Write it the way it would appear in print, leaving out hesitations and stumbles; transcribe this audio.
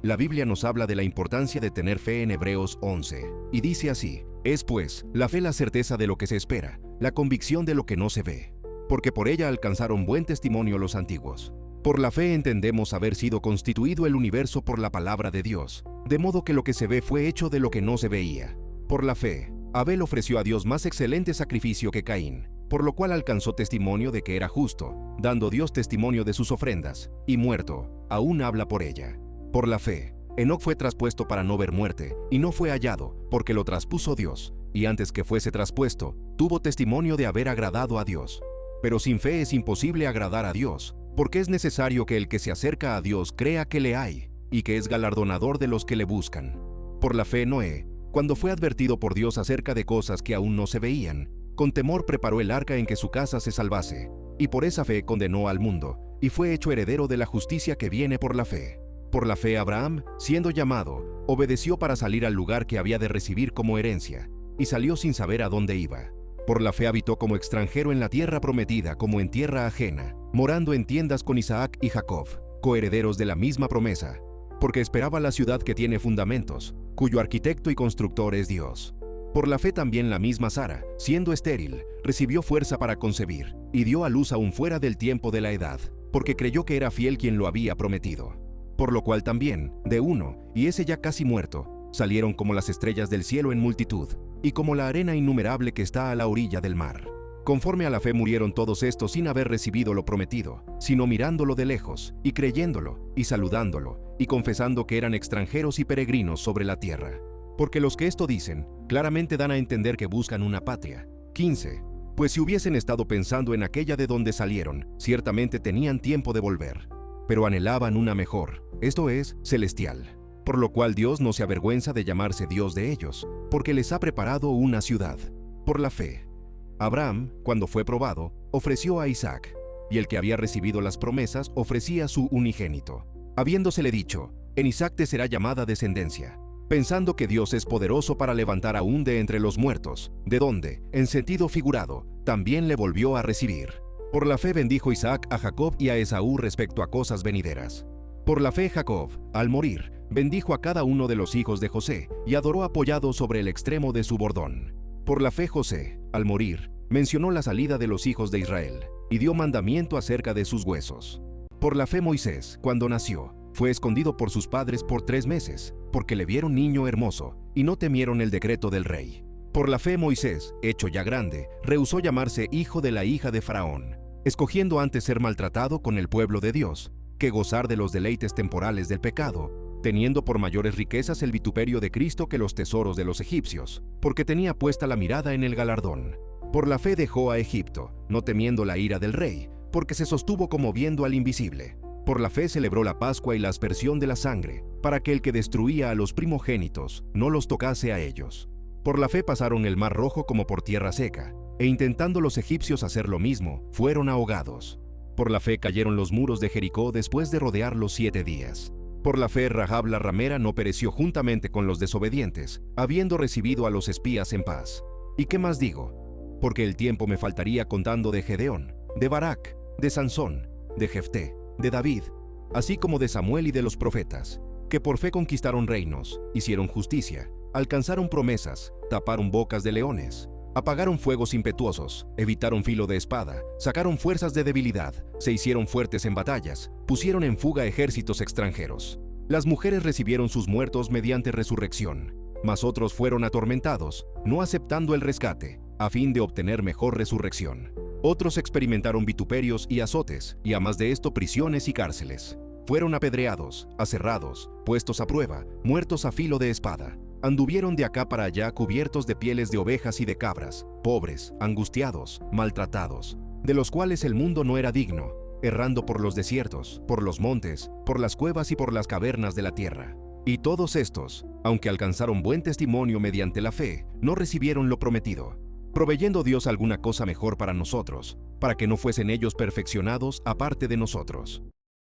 La Biblia nos habla de la importancia de tener fe en Hebreos 11, y dice así: es pues, la fe la certeza de lo que se espera, la convicción de lo que no se ve. Porque por ella alcanzaron buen testimonio los antiguos. Por la fe entendemos haber sido constituido el universo por la palabra de Dios, de modo que lo que se ve fue hecho de lo que no se veía. Por la fe, Abel ofreció a Dios más excelente sacrificio que Caín, por lo cual alcanzó testimonio de que era justo, dando Dios testimonio de sus ofrendas, y muerto, aún habla por ella. Por la fe, Enoc fue traspuesto para no ver muerte, y no fue hallado, porque lo traspuso Dios, y antes que fuese traspuesto, tuvo testimonio de haber agradado a Dios. Pero sin fe es imposible agradar a Dios, porque es necesario que el que se acerca a Dios crea que le hay, y que es galardonador de los que le buscan. Por la fe Noé, cuando fue advertido por Dios acerca de cosas que aún no se veían, con temor preparó el arca en que su casa se salvase, y por esa fe condenó al mundo, y fue hecho heredero de la justicia que viene por la fe. Por la fe Abraham, siendo llamado, obedeció para salir al lugar que había de recibir como herencia, y salió sin saber a dónde iba. Por la fe habitó como extranjero en la tierra prometida como en tierra ajena, morando en tiendas con Isaac y Jacob, coherederos de la misma promesa, porque esperaba la ciudad que tiene fundamentos, cuyo arquitecto y constructor es Dios. Por la fe también la misma Sara, siendo estéril, recibió fuerza para concebir, y dio a luz aún fuera del tiempo de la edad, porque creyó que era fiel quien lo había prometido. Por lo cual también, de uno, y ese ya casi muerto, salieron como las estrellas del cielo en multitud, y como la arena innumerable que está a la orilla del mar. Conforme a la fe murieron todos estos sin haber recibido lo prometido, sino mirándolo de lejos, y creyéndolo, y saludándolo, y confesando que eran extranjeros y peregrinos sobre la tierra. Porque los que esto dicen, claramente dan a entender que buscan una patria. 15. Pues si hubiesen estado pensando en aquella de donde salieron, ciertamente tenían tiempo de volver. Pero anhelaban una mejor, esto es, celestial. Por lo cual Dios no se avergüenza de llamarse Dios de ellos, porque les ha preparado una ciudad. Por la fe, Abraham, cuando fue probado, ofreció a Isaac, y el que había recibido las promesas ofrecía su unigénito, habiéndosele dicho: en Isaac te será llamada descendencia, pensando que Dios es poderoso para levantar aún de entre los muertos, de donde, en sentido figurado, también le volvió a recibir. Por la fe bendijo Isaac a Jacob y a Esaú respecto a cosas venideras. Por la fe Jacob, al morir, bendijo a cada uno de los hijos de José, y adoró apoyado sobre el extremo de su bordón. Por la fe José, al morir, mencionó la salida de los hijos de Israel, y dio mandamiento acerca de sus huesos. Por la fe Moisés, cuando nació, fue escondido por sus padres por 3 meses, porque le vieron niño hermoso, y no temieron el decreto del rey. Por la fe Moisés, hecho ya grande, rehusó llamarse hijo de la hija de Faraón, escogiendo antes ser maltratado con el pueblo de Dios, que gozar de los deleites temporales del pecado, teniendo por mayores riquezas el vituperio de Cristo que los tesoros de los egipcios, porque tenía puesta la mirada en el galardón. Por la fe dejó a Egipto, no temiendo la ira del rey, porque se sostuvo como viendo al invisible. Por la fe celebró la Pascua y la aspersión de la sangre, para que el que destruía a los primogénitos no los tocase a ellos. Por la fe pasaron el mar rojo como por tierra seca, e intentando los egipcios hacer lo mismo, fueron ahogados. Por la fe cayeron los muros de Jericó después de rodearlos 7 días. Por la fe Rahab la ramera no pereció juntamente con los desobedientes, habiendo recibido a los espías en paz. ¿Y qué más digo? Porque el tiempo me faltaría contando de Gedeón, de Barak, de Sansón, de Jefté, de David, así como de Samuel y de los profetas, que por fe conquistaron reinos, hicieron justicia, alcanzaron promesas, taparon bocas de leones, apagaron fuegos impetuosos, evitaron filo de espada, sacaron fuerzas de debilidad, se hicieron fuertes en batallas, pusieron en fuga ejércitos extranjeros. Las mujeres recibieron sus muertos mediante resurrección, mas otros fueron atormentados, no aceptando el rescate, a fin de obtener mejor resurrección. Otros experimentaron vituperios y azotes, y a más de esto prisiones y cárceles. Fueron apedreados, aserrados, puestos a prueba, muertos a filo de espada. Anduvieron de acá para allá cubiertos de pieles de ovejas y de cabras, pobres, angustiados, maltratados, de los cuales el mundo no era digno, errando por los desiertos, por los montes, por las cuevas y por las cavernas de la tierra. Y todos estos, aunque alcanzaron buen testimonio mediante la fe, no recibieron lo prometido, proveyendo Dios alguna cosa mejor para nosotros, para que no fuesen ellos perfeccionados aparte de nosotros.